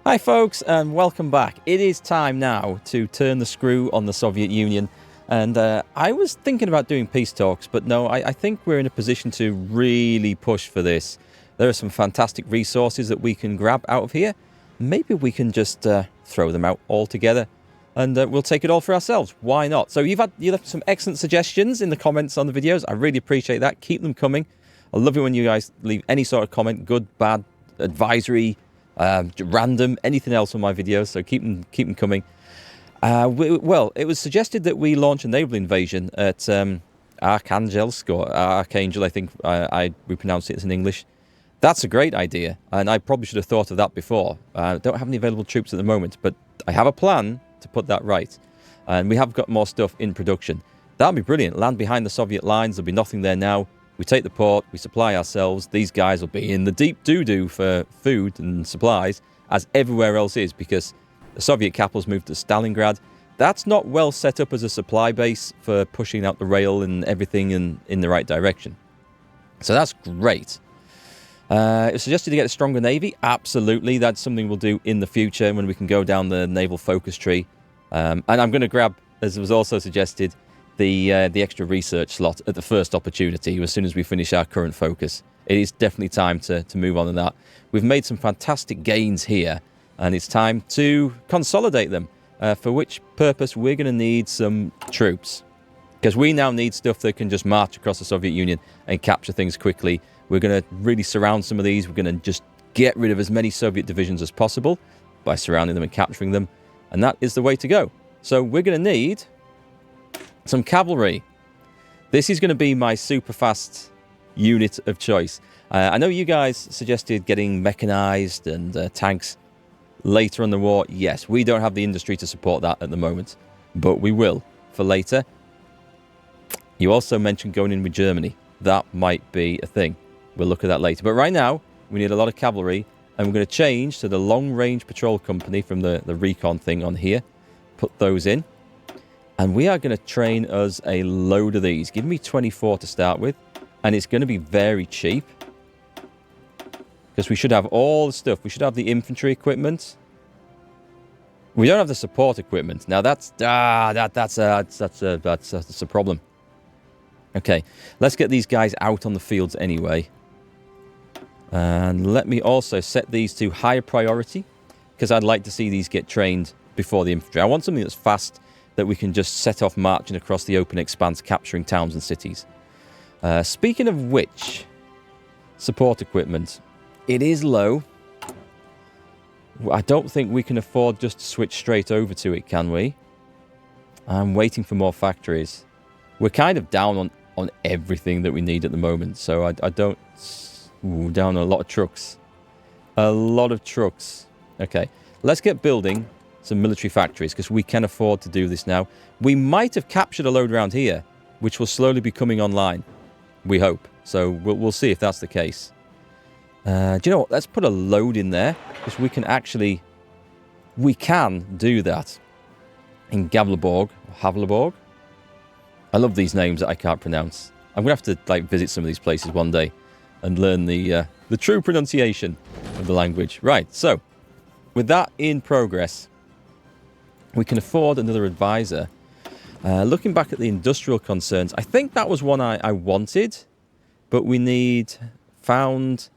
Hi folks, and welcome back. It is time now to turn the screw on the Soviet Union, and I was thinking about doing peace talks, but no, I think we're in a position to really push for this. There are some fantastic resources that we can grab out of here. Maybe we can just throw them out altogether, and we'll take it all for ourselves. Why not? So you left some excellent suggestions in the comments on the videos. I really appreciate that. Keep them coming. I love it when you guys leave any sort of comment, good, bad, advisory, random, anything else on my videos, so keep them coming. Well, it was suggested that we launch a naval invasion at Arkhangelsk, or Archangel, I think we pronounce it as in English. That's a great idea, and I probably should have thought of that before. I don't have any available troops at the moment, but I have a plan to put that right. And we have got more stuff in production. That'd be brilliant. Land behind the Soviet lines, there'll be nothing there now. We take the port, we supply ourselves. These guys will be in the deep doo-doo for food and supplies, as everywhere else is, because the Soviet capital's moved to Stalingrad. That's not well set up as a supply base for pushing out the rail and everything in the right direction. So that's great. It was suggested to get a stronger navy. Absolutely, that's something we'll do in the future when we can go down the naval focus tree. And I'm going to grab, as was also suggested, the extra research slot at the first opportunity as soon as we finish our current focus. It is definitely time to move on to that. We've made some fantastic gains here, and it's time to consolidate them, for which purpose we're going to need some troops. Because we now need stuff that can just march across the Soviet Union and capture things quickly. We're going to really surround some of these. We're going to just get rid of as many Soviet divisions as possible by surrounding them and capturing them. And that is the way to go. So we're going to need some cavalry. This is going to be my super fast unit of choice. I know you guys suggested getting mechanized and tanks later in the war. Yes, we don't have the industry to support that at the moment, but we will for later. You also mentioned going in with Germany. That might be a thing. We'll look at that later. But right now, we need a lot of cavalry, and we're going to change to the long-range patrol company from the recon thing on here. Put those in. And we are going to train us a load of these. Give me 24 to start with. And it's going to be very cheap. Because we should have all the stuff. We should have the infantry equipment. We don't have the support equipment. Now that's a problem. Okay, let's get these guys out on the fields anyway. And let me also set these to higher priority, because I'd like to see these get trained before the infantry. I want something that's fast, that we can just set off marching across the open expanse, capturing towns and cities. Speaking of which, support equipment. It is low. I don't think we can afford just to switch straight over to it, can we? I'm waiting for more factories. We're kind of down on everything that we need at the moment, so I don't... Ooh, down on a lot of trucks. A lot of trucks. Okay, let's get building some military factories, because we can afford to do this now. We might have captured a load around here, which will slowly be coming online. We hope. So we'll see if that's the case. Do you know what? Let's put a load in there, because we can actually... We can do that. In Gavleborg, or Havleborg. I love these names that I can't pronounce. I'm going to have to visit some of these places one day and learn the true pronunciation of the language. Right, so with that in progress, we can afford another advisor. Looking back at the industrial concerns, I think that was one I wanted, but we found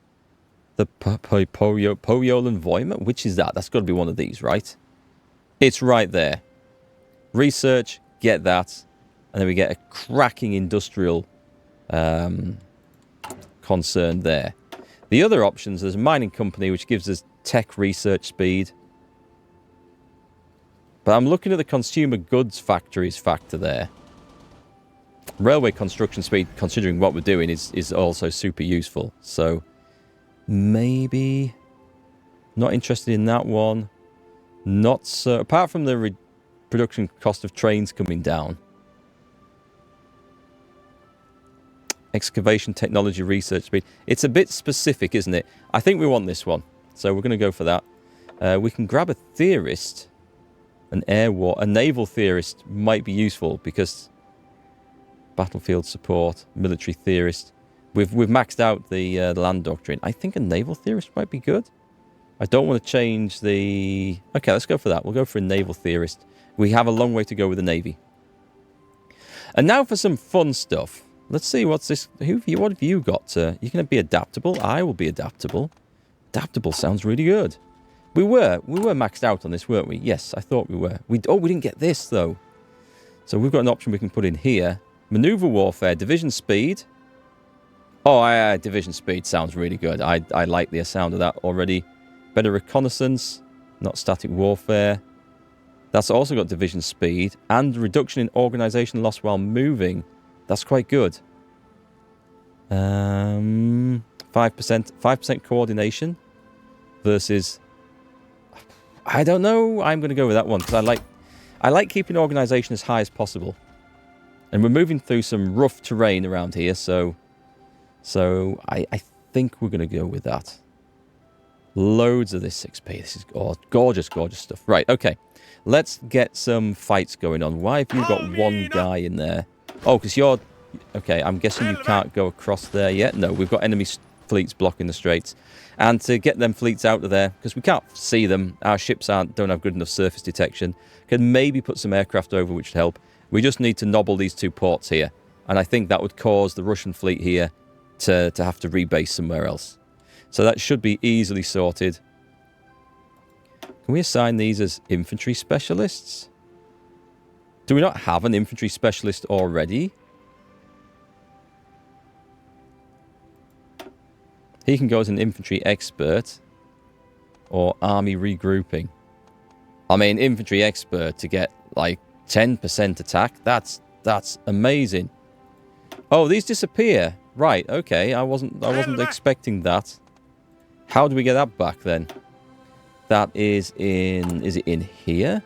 the Poyolan Voima. Which is that? That's got to be one of these, right? It's right there. Research, get that. And then we get a cracking industrial concern there. The other options, there's a mining company which gives us tech research speed. But I'm looking at the consumer goods factories factor there. Railway construction speed, considering what we're doing, is also super useful. So maybe not interested in that one. Not so, apart from the production cost of trains coming down. Excavation technology research speed. It's a bit specific, isn't it? I think we want this one. So we're going to go for that. We can grab a theorist. A naval theorist might be useful, because battlefield support, military theorist. We've maxed out the land doctrine. I think a naval theorist might be good. I don't want to change the... Okay, let's go for that. We'll go for a naval theorist. We have a long way to go with the Navy. And now for some fun stuff. Let's see what's this... What have you got? You're going to be adaptable? I will be adaptable. Adaptable sounds really good. We were maxed out on this, weren't we? Yes, I thought we were. We didn't get this, though. So we've got an option we can put in here. Maneuver warfare, division speed. Oh, division speed sounds really good. I like the sound of that already. Better reconnaissance, not static warfare. That's also got division speed and reduction in organization loss while moving. That's quite good. 5% coordination versus... I don't know. I'm going to go with that one because I like keeping organization as high as possible. And we're moving through some rough terrain around here, so I think we're going to go with that. Loads of this XP. This is gorgeous, gorgeous stuff. Right, okay. Let's get some fights going on. Why have you got one guy in there? Oh, because you're... Okay, I'm guessing you can't go across there yet. No, we've got enemy fleets blocking the straits. And to get them fleets out of there, because we can't see them, our ships don't have good enough surface detection, can maybe put some aircraft over, which would help. We just need to nobble these two ports here. And I think that would cause the Russian fleet here to have to rebase somewhere else. So that should be easily sorted. Can we assign these as infantry specialists? Do we not have an infantry specialist already? He can go as an infantry expert or army regrouping. I mean, infantry expert to get like 10% attack. That's amazing. Oh, these disappear. Right, okay. I wasn't expecting that. How do we get that back then? That is in... Is it in here?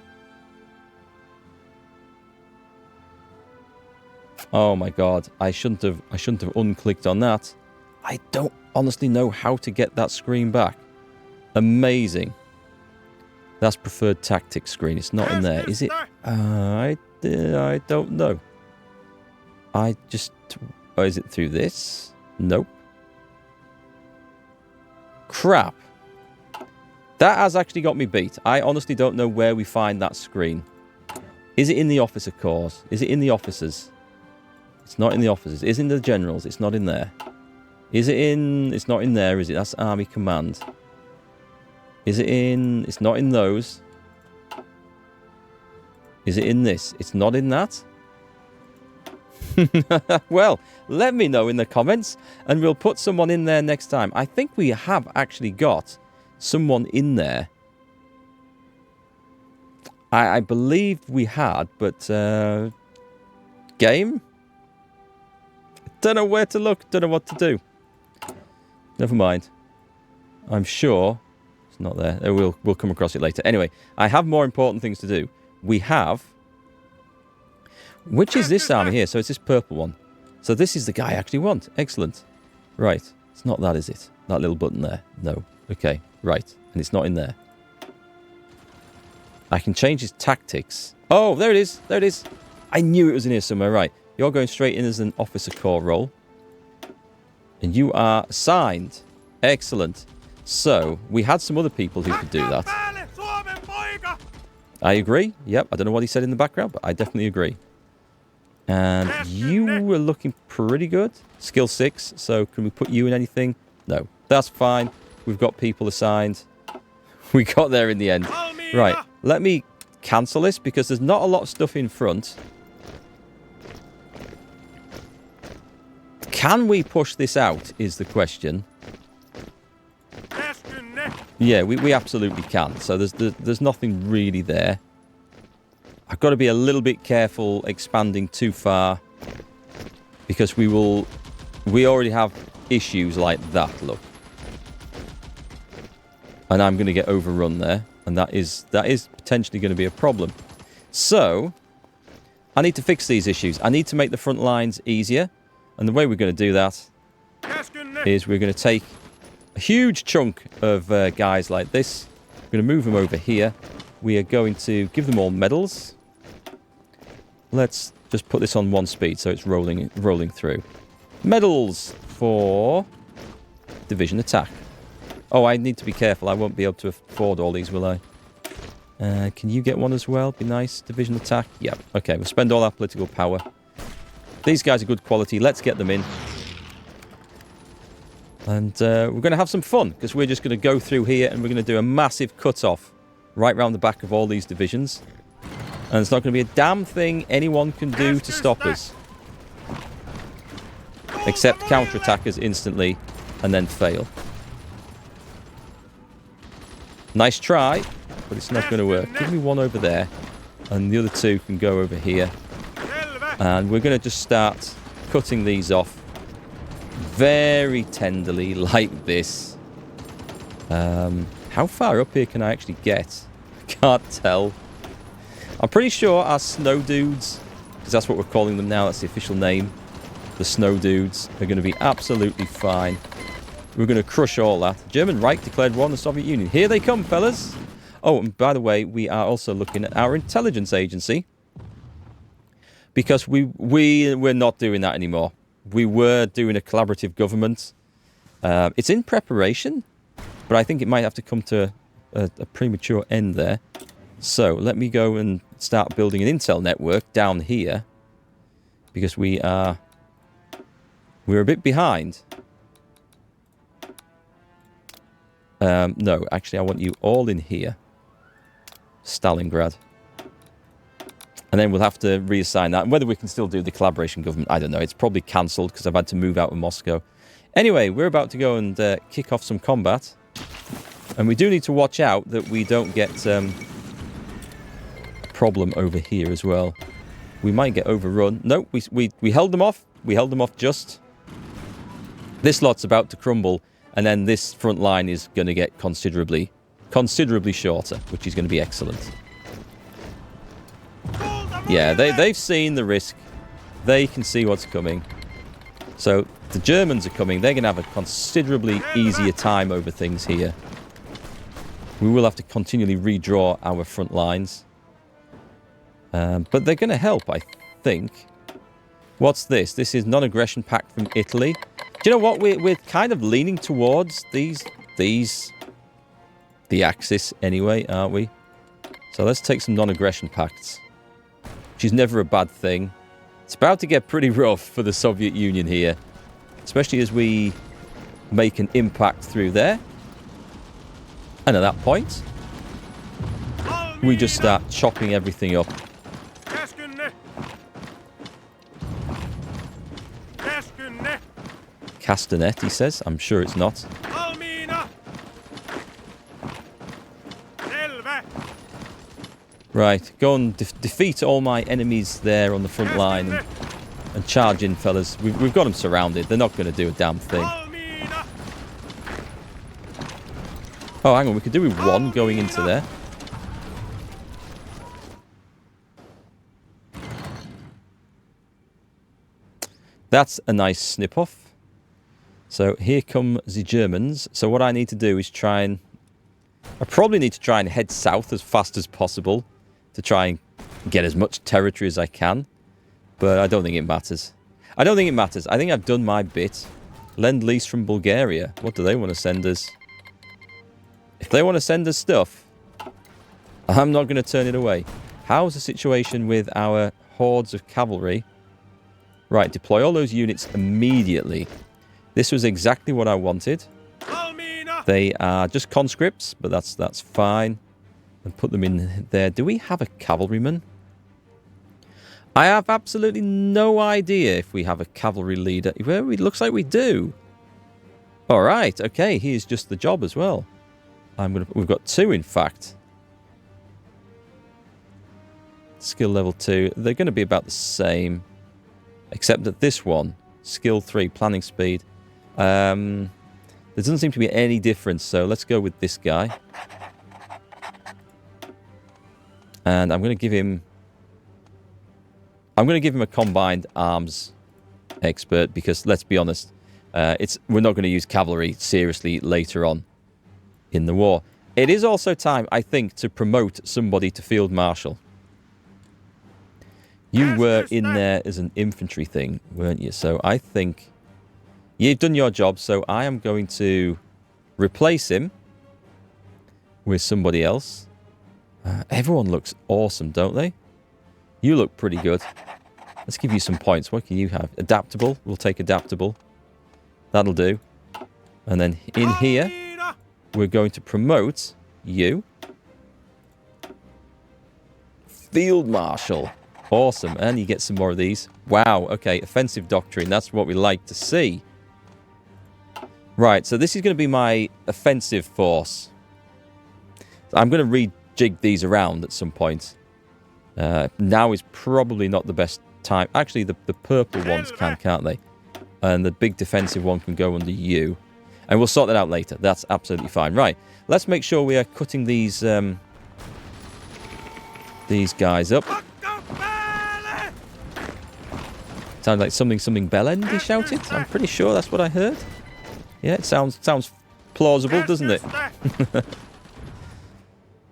Oh my god. I shouldn't have unclicked on that. I don't honestly know how to get that screen back. Amazing. That's preferred tactics screen. It's not in there. Is it? I don't know. I just... Oh, is it through this? Nope. Crap. That has actually got me beat. I honestly don't know where we find that screen. Is it in the officer corps? Is it in the officers? It's not in the officers. Is it in the generals? It's not in there. Is it in... It's not in there, is it? That's Army Command. Is it in... It's not in those. Is it in this? It's not in that? Well, let me know in the comments, and we'll put someone in there next time. I think we have actually got someone in there. I believe we had, but... game? Don't know where to look. Don't know what to do. Never mind. I'm sure it's not there. We'll come across it later. Anyway, I have more important things to do. We have... Which is this army here? So it's this purple one. So this is the guy I actually want. Excellent. Right. It's not that, is it? That little button there. No. Okay. Right. And it's not in there. I can change his tactics. Oh, there it is. There it is. I knew it was in here somewhere. Right. You're going straight in as an officer corps role. And you are assigned. Excellent. So, we had some other people who could do that. I agree. Yep. I don't know what he said in the background, but I definitely agree. And you were looking pretty good. Skill 6. So, can we put you in anything? No. That's fine. We've got people assigned. We got there in the end. Right. Let me cancel this because there's not a lot of stuff in front. Can we push this out is the question. Yeah, we absolutely can. So there's nothing really there. I've got to be a little bit careful expanding too far. Because we already have issues like that, look. And I'm going to get overrun there. And that is potentially going to be a problem. So, I need to fix these issues. I need to make the front lines easier. And the way we're going to do that is we're going to take a huge chunk of guys like this. We're going to move them over here. We are going to give them all medals. Let's just put this on 1 speed so it's rolling through. Medals for division attack. Oh, I need to be careful. I won't be able to afford all these, will I? Can you get one as well? Be nice. Division attack. Yep. Okay, we'll spend all our political power. These guys are good quality. Let's get them in. And we're going to have some fun, because we're just going to go through here and we're going to do a massive cut-off right round the back of all these divisions. And there's not going to be a damn thing anyone can do to stop us. Except counter-attack us instantly and then fail. Nice try, but it's not going to work. Give me one over there, and the other two can go over here. And we're going to just start cutting these off very tenderly, like this. How far up here can I actually get? I can't tell. I'm pretty sure our snow dudes, because that's what we're calling them now, that's the official name, the snow dudes, are going to be absolutely fine. We're going to crush all that. German Reich declared war on the Soviet Union. Here they come, fellas. Oh, and by the way, we are also looking at our intelligence agency, because we're not doing that anymore. We were doing a collaborative government. It's in preparation, but I think it might have to come to a premature end there. So let me go and start building an intel network down here, because we're a bit behind. No, actually I want you all in here. Stalingrad. And then we'll have to reassign that. And whether we can still do the collaboration government, I don't know. It's probably cancelled because I've had to move out of Moscow. Anyway, we're about to go and kick off some combat. And we do need to watch out that we don't get a problem over here as well. We might get overrun. No, we held them off. We held them off just. This lot's about to crumble. And then this front line is going to get considerably shorter, which is going to be excellent. Yeah, they've seen the risk. They can see what's coming. So the Germans are coming. They're going to have a considerably easier time over things here. We will have to continually redraw our front lines. But they're going to help, I think. What's this? This is non-aggression pact from Italy. Do you know what? We're kind of leaning towards the Axis anyway, aren't we? So let's take some non-aggression pacts. Which is never a bad thing. It's about to get pretty rough for the Soviet Union here. Especially as we make an impact through there. And at that point, we just start chopping everything up. Castanet, he says. I'm sure it's not. Right, go and defeat all my enemies there on the front line and charge in, fellas. We've got them surrounded. They're not going to do a damn thing. Oh, hang on. We could do with one going into there. That's a nice snip-off. So here come the Germans. So what I need to do is try and... I probably need to try and head south as fast as possible to try and get as much territory as I can. But I don't think it matters. I don't think it matters. I think I've done my bit. Lend-lease from Bulgaria. What do they want to send us? If they want to send us stuff, I'm not going to turn it away. How's the situation with our hordes of cavalry? Right, deploy all those units immediately. This was exactly what I wanted. They are just conscripts, but that's fine. And put them in there. Do we have a cavalryman? I have absolutely no idea if we have a cavalry leader. Well, it looks like we do. All right, okay, here's just the job as well. We've got two, in fact. Skill level 2. They're going to be about the same. Except that this one, skill 3, planning speed. There doesn't seem to be any difference, so let's go with this guy. And I'm going to give him a combined arms expert, because let's be honest, we're not going to use cavalry seriously later on in the war. It is also time, I think, to promote somebody to field marshal. You were in there as an infantry thing, weren't you? So I think you've done your job, so I am going to replace him with somebody else. Everyone looks awesome, don't they? You look pretty good. Let's give you some points. What can you have? Adaptable. We'll take adaptable. That'll do. And then in here, we're going to promote you. Field Marshal. Awesome. And you get some more of these. Wow. Okay. Offensive Doctrine. That's what we like to see. Right. So this is going to be my offensive force. I'm going to rejig these around at some point. Now is probably not the best time. Actually, the purple ones can't they? And the big defensive one can go under you. And we'll sort that out later. That's absolutely fine. Right. Let's make sure we are cutting these guys up. Sounds like something Bellend, he shouted. I'm pretty sure that's what I heard. Yeah, it sounds plausible, doesn't it?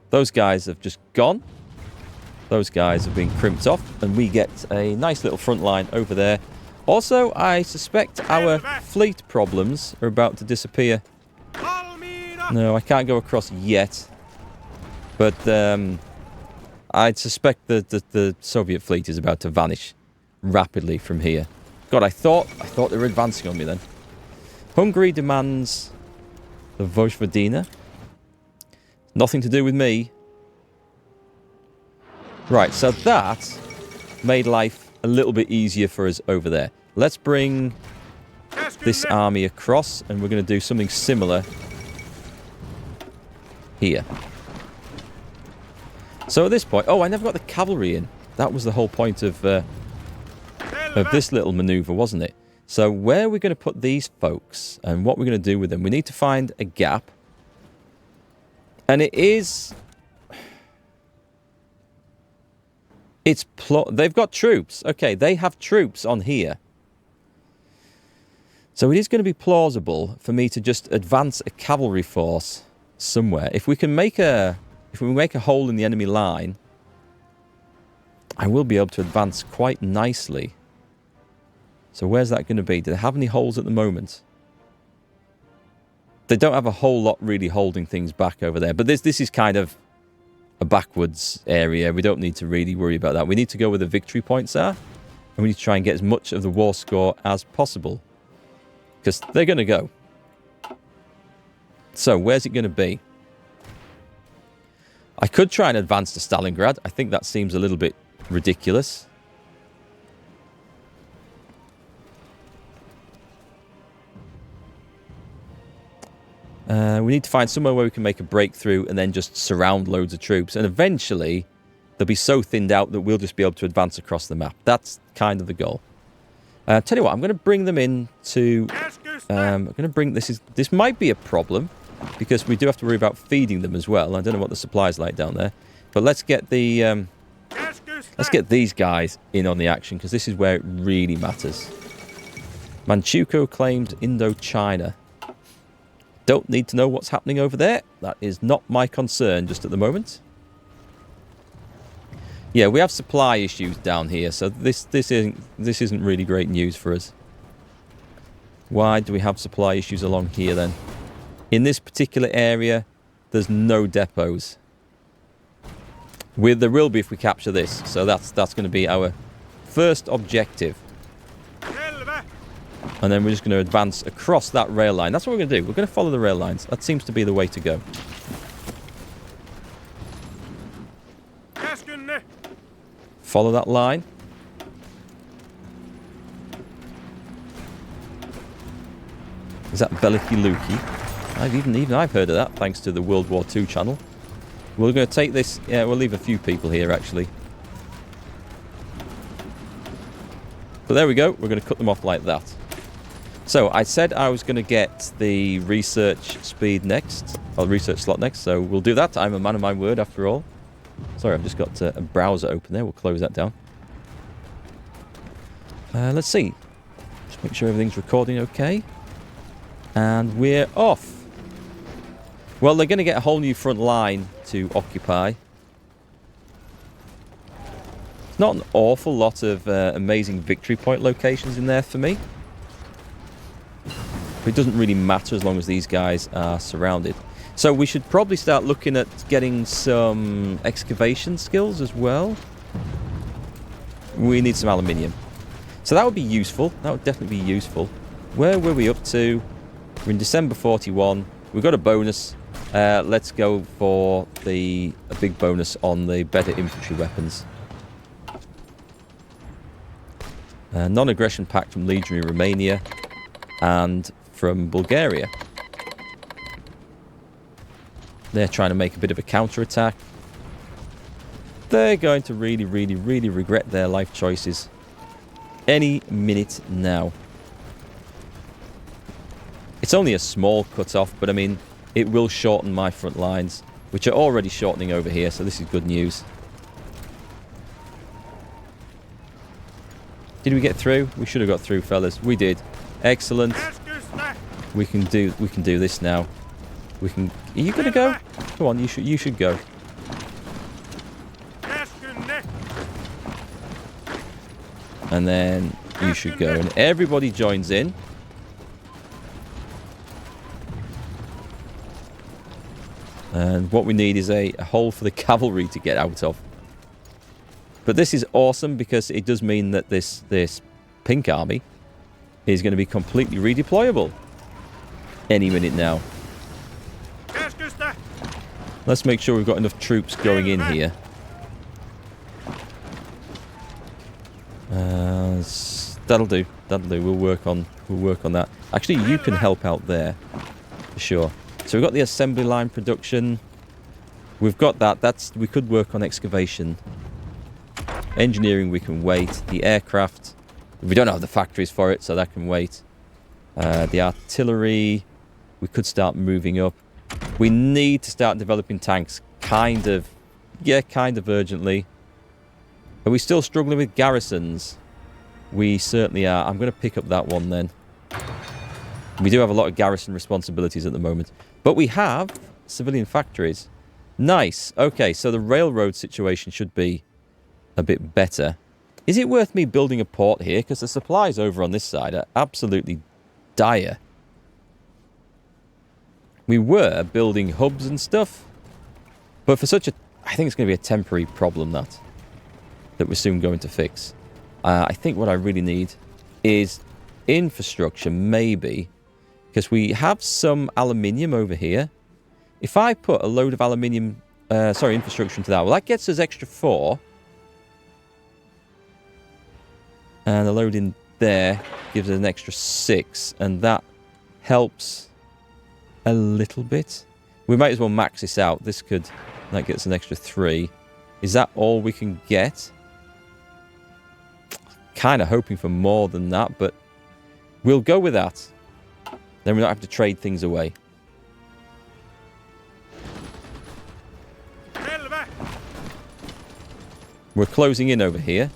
Those guys have just gone. Those guys have been crimped off, and we get a nice little front line over there. Also, I suspect our fleet problems are about to disappear. No, I can't go across yet. But I'd suspect that the Soviet fleet is about to vanish rapidly from here. God, I thought they were advancing on me then. Hungary demands the Vojvodina. Nothing to do with me. Right, so that made life a little bit easier for us over there. Let's bring this army across, and we're going to do something similar here. So at this point... Oh, I never got the cavalry in. That was the whole point of this little maneuver, wasn't it? So where are we going to put these folks, and what we're going to do with them? We need to find a gap. And it is... They've got troops. Okay, they have troops on here. So it is going to be plausible for me to just advance a cavalry force somewhere. If we make a hole in the enemy line, I will be able to advance quite nicely. So where's that going to be? Do they have any holes at the moment? They don't have a whole lot really holding things back over there. But this is kind of a backwards area. We don't need to really worry about that. We need to go where the victory points are. And we need to try and get as much of the war score as possible. Because they're going to go. So where's it going to be? I could try and advance to Stalingrad. I think that seems a little bit ridiculous. We need to find somewhere where we can make a breakthrough and then just surround loads of troops. And eventually, they'll be so thinned out that we'll just be able to advance across the map. That's kind of the goal. Tell you what, I'm going to bring them in to... I'm going to bring... This might be a problem, because we do have to worry about feeding them as well. I don't know what the supply's like down there. But let's get the... let's get these guys in on the action, because this is where it really matters. Manchukuo claimed Indochina. Don't need to know what's happening over there. That is not my concern just at the moment. Yeah, we have supply issues down here, so this isn't really great news for us. Why do we have supply issues along here then? In this particular area, there's no depots. There will be if we capture this, so that's going to be our first objective. And then we're just going to advance across that rail line. That's what we're going to do. We're going to follow the rail lines. That seems to be the way to go. Follow that line. Is that Beliki Luki? Even I've heard of that, thanks to the World War II channel. We're going to take this... Yeah, we'll leave a few people here, actually. But there we go. We're going to cut them off like that. So, I said I was going to get the research speed next. Or research slot next, so we'll do that. I'm a man of my word, after all. Sorry, I've just got a browser open there. We'll close that down. Let's see. Just make sure everything's recording okay. And we're off. Well, they're going to get a whole new front line to occupy. It's not an awful lot of amazing victory point locations in there for me. But it doesn't really matter as long as these guys are surrounded. So we should probably start looking at getting some excavation skills as well. We need some aluminium. So that would be useful. That would definitely be useful. Where were we up to? We're in December 41. We've got a bonus. Let's go for a big bonus on the better infantry weapons. Non-aggression pact from Legionary Romania and from Bulgaria. They're trying to make a bit of a counter-attack. They're going to really, really, really regret their life choices any minute now. It's only a small cut-off, but I mean, it will shorten my front lines, which are already shortening over here, so this is good news. Did we get through? We should have got through, fellas. We did. Excellent. We can do this now. We can. Are you gonna go? Come on, you should go. And then you should go, and everybody joins in. And what we need is a hole for the cavalry to get out of. But this is awesome because it does mean that this pink army is going to be completely redeployable any minute now. Let's make sure we've got enough troops going in here. That'll do. That'll do. We'll work on that. Actually, you can help out there for sure. So we've got the assembly line production. We've got that. We could work on excavation. Engineering, we can wait. The aircraft, we don't have the factories for it, so that can wait. The artillery, we could start moving up. We need to start developing tanks, kind of urgently. Are we still struggling with garrisons? We certainly are. I'm going to pick up that one then. We do have a lot of garrison responsibilities at the moment. But we have civilian factories. Nice. Okay, so the railroad situation should be a bit better. Is it worth me building a port here? Because the supplies over on this side are absolutely dire. We were building hubs and stuff. But for such a... I think it's going to be a temporary problem that we're soon going to fix. I think what I really need is infrastructure, maybe. Because we have some aluminium over here. If I put a load of aluminium... infrastructure into that. Well, that gets us extra 4. And a load in there gives us an extra 6. And that helps a little bit. We might as well max this out. That gets an extra 3. Is that all we can get? Kind of hoping for more than that, but we'll go with that. Then we don't have to trade things away. We're closing in over here.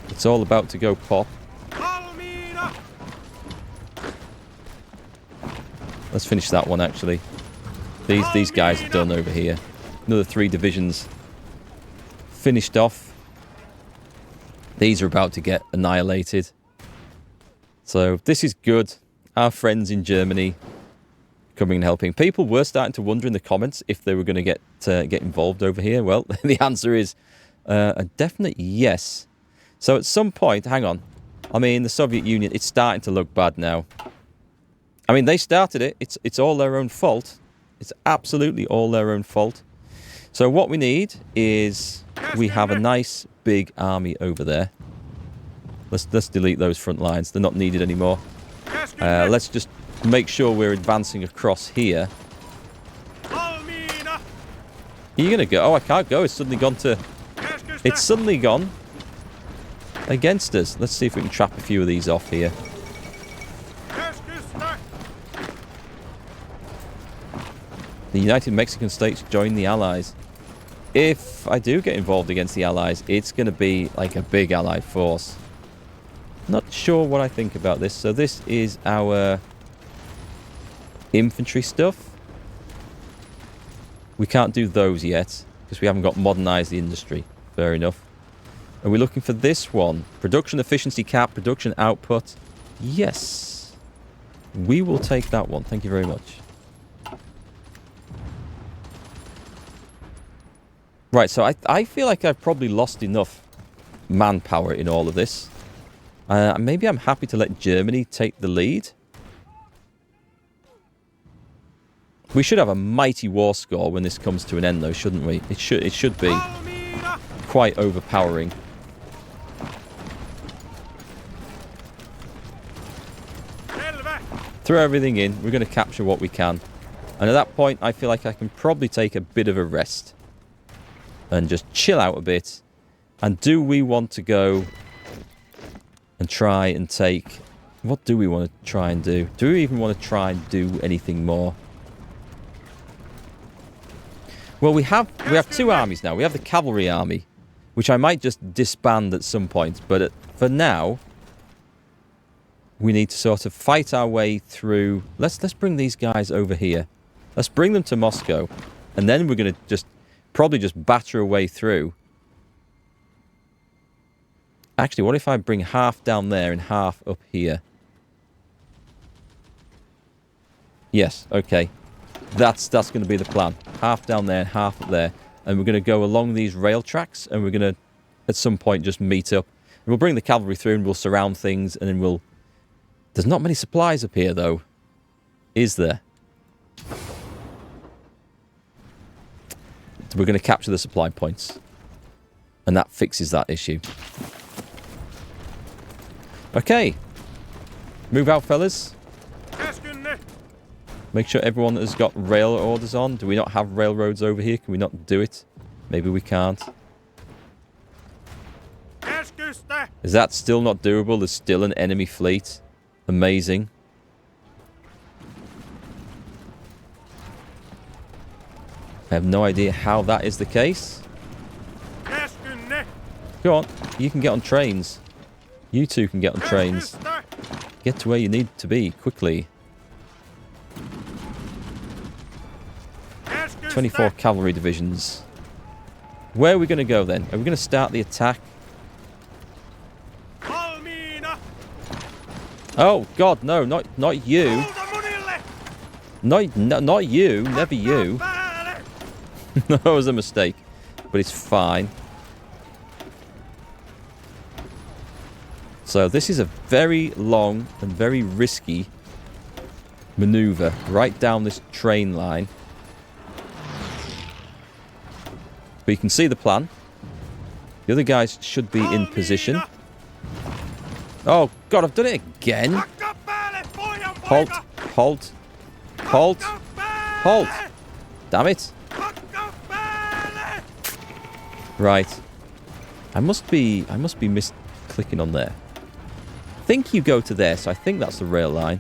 It's all about to go pop. Let's finish that one, actually. These guys are done over here. Another 3 divisions finished off. These are about to get annihilated. So this is good. Our friends in Germany coming and helping. People were starting to wonder in the comments if they were going to get involved over here. Well, the answer is a definite yes. So at some point, hang on. I mean, the Soviet Union, it's starting to look bad now. I mean, they started it. It's all their own fault. It's absolutely all their own fault. So what we need is we have a nice big army over there. Let's delete those front lines. They're not needed anymore. Let's just make sure we're advancing across here. Are you going to go? Oh, I can't go. It's suddenly gone to... It's suddenly gone against us. Let's see if we can trap a few of these off here. The United Mexican States join the Allies. If I do get involved against the Allies, it's going to be like a big Allied force. Not sure what I think about this. So this is our infantry stuff. We can't do those yet because we haven't got modernized the industry. Fair enough. Are we looking for this one? Production efficiency cap, production output. Yes. We will take that one. Thank you very much. Right, so I feel like I've probably lost enough manpower in all of this. Maybe I'm happy to let Germany take the lead. We should have a mighty war score when this comes to an end, though, shouldn't we? It should be quite overpowering. Throw everything in. We're going to capture what we can. And at that point, I feel like I can probably take a bit of a rest. And just chill out a bit. And do we want to go and try and take... What do we want to try and do? Do we even want to try and do anything more? Well, we have two armies now. We have the cavalry army, which I might just disband at some point. But for now, we need to sort of fight our way through. Let's bring these guys over here. Let's bring them to Moscow, and then we're going to probably just batter our way through. Actually, what if I bring half down there and half up here? Yes, okay. That's going to be the plan. Half down there and half up there. And we're going to go along these rail tracks, and we're going to, at some point, just meet up. And we'll bring the cavalry through, and we'll surround things, and then we'll... There's not many supplies up here, though. Is there? We're going to capture the supply points. And that fixes that issue. Okay. Move out, fellas. Make sure everyone has got rail orders on. Do we not have railroads over here? Can we not do it? Maybe we can't. Is that still not doable? There's still an enemy fleet. Amazing. I have no idea how that is the case. Go on. You can get on trains. You two can get on trains. Get to where you need to be quickly. 24 cavalry divisions. Where are we going to go then? Are we going to start the attack? Oh God, no, not you. Not you, never you. That was a mistake, but it's fine. So this is a very long and very risky maneuver right down this train line. But you can see the plan. The other guys should be in position. Oh, God, I've done it again. Halt, halt, halt, halt. Damn it. Right. I must be misclicking on there. I think you go to there, so I think that's the rail line.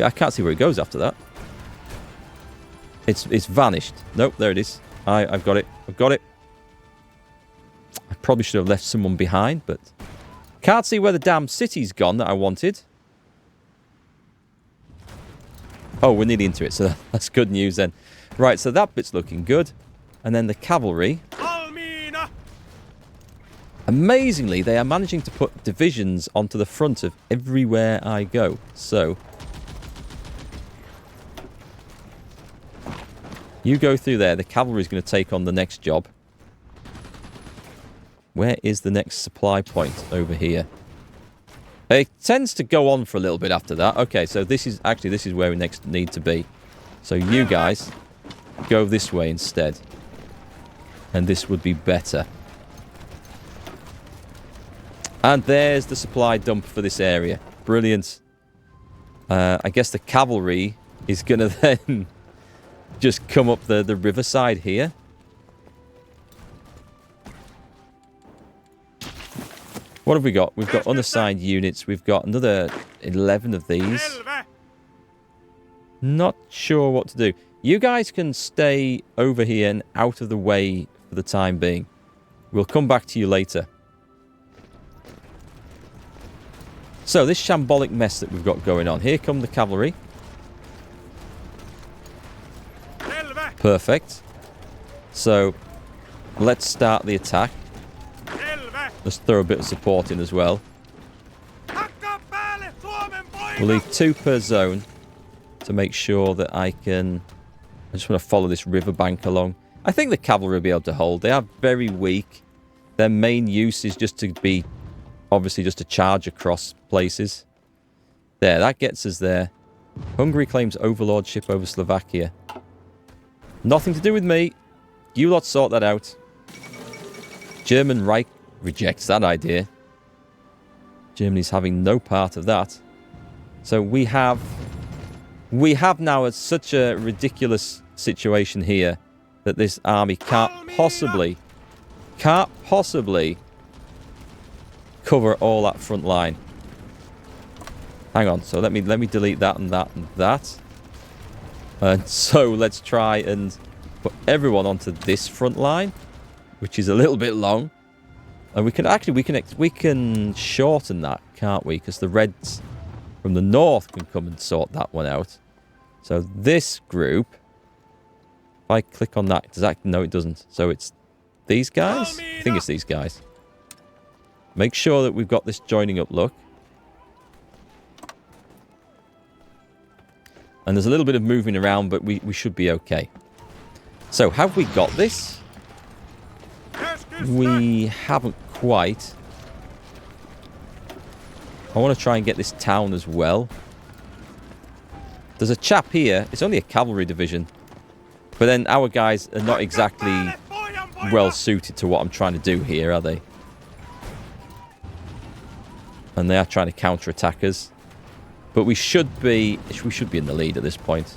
I can't see where it goes after that. It's vanished. Nope, there it is. I've got it. I've got it. I probably should have left someone behind, but... Can't see where the damn city's gone that I wanted. Oh, we're nearly into it, so that's good news then. Right, so that bit's looking good. And then the cavalry. Amazingly, they are managing to put divisions onto the front of everywhere I go. So... You go through there. The cavalry's going to take on the next job. Where is the next supply point? Over here. It tends to go on for a little bit after that. Okay, so this is where we next need to be. So you guys go this way instead. And this would be better. And there's the supply dump for this area. Brilliant. I guess the cavalry is going to then... just come up the riverside here. What have we got? We've got unassigned units. We've got another 11 of these. Not sure what to do. You guys can stay over here and out of the way for the time being. We'll come back to you later. So, this shambolic mess that we've got going on. Here come the cavalry. Perfect. So, let's start the attack. Let's throw a bit of support in as well. We'll leave 2 per zone to make sure that I just want to follow this riverbank along. I think the cavalry will be able to hold. They are very weak. Their main use is just to be, obviously, just to charge across places. There, that gets us there. Hungary claims overlordship over Slovakia. Nothing to do with me. You lot sort that out. German Reich rejects that idea. Germany's having no part of that. So we have now such a ridiculous situation here that this army can't possibly cover all that front line. Hang on, so let me delete that and that and that. And so let's try and put everyone onto this front line, which is a little bit long. And we can shorten that, can't we? Because the Reds from the north can come and sort that one out. So this group, if I click on that, does that? No, it doesn't. So it's these guys? I think it's these guys. Make sure that we've got this joining up look. And there's a little bit of moving around, but we should be okay. So have we got this? We haven't quite. I want to try and get this town as well. There's a chap here. It's only a cavalry division. But then our guys are not exactly well suited to what I'm trying to do here, are they? And they are trying to counter-attack us. But we should be in the lead at this point.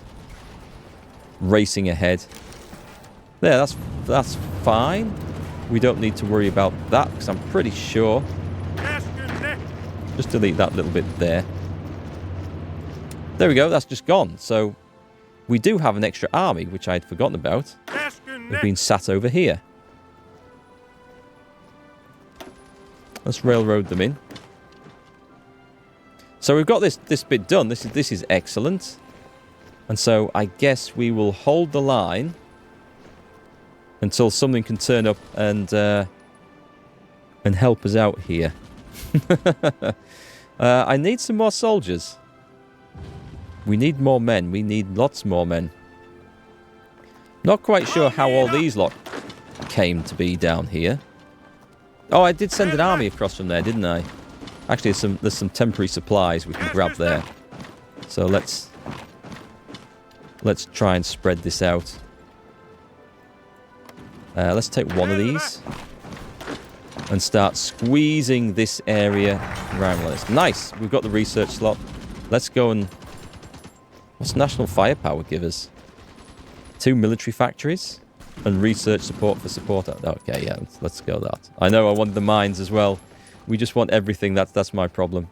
Racing ahead. There, that's fine. We don't need to worry about that because I'm pretty sure. Just delete that little bit there. There we go, that's just gone. So we do have an extra army, which I had forgotten about. They've been sat over here. Let's railroad them in. So we've got this bit done. This is excellent. And so I guess we will hold the line until something can turn up and help us out here. I need some more soldiers. We need more men. We need lots more men. Not quite sure how all these lot came to be down here. Oh, I did send an army across from there, didn't I? Actually, there's some temporary supplies we can grab there. So let's try and spread this out. Let's take one of these and start squeezing this area around like this. Nice! We've got the research slot. Let's go and... What's national firepower give us? 2 military factories and research support for support. Okay, yeah, let's go that. I know I want the mines as well. We just want everything. That's my problem.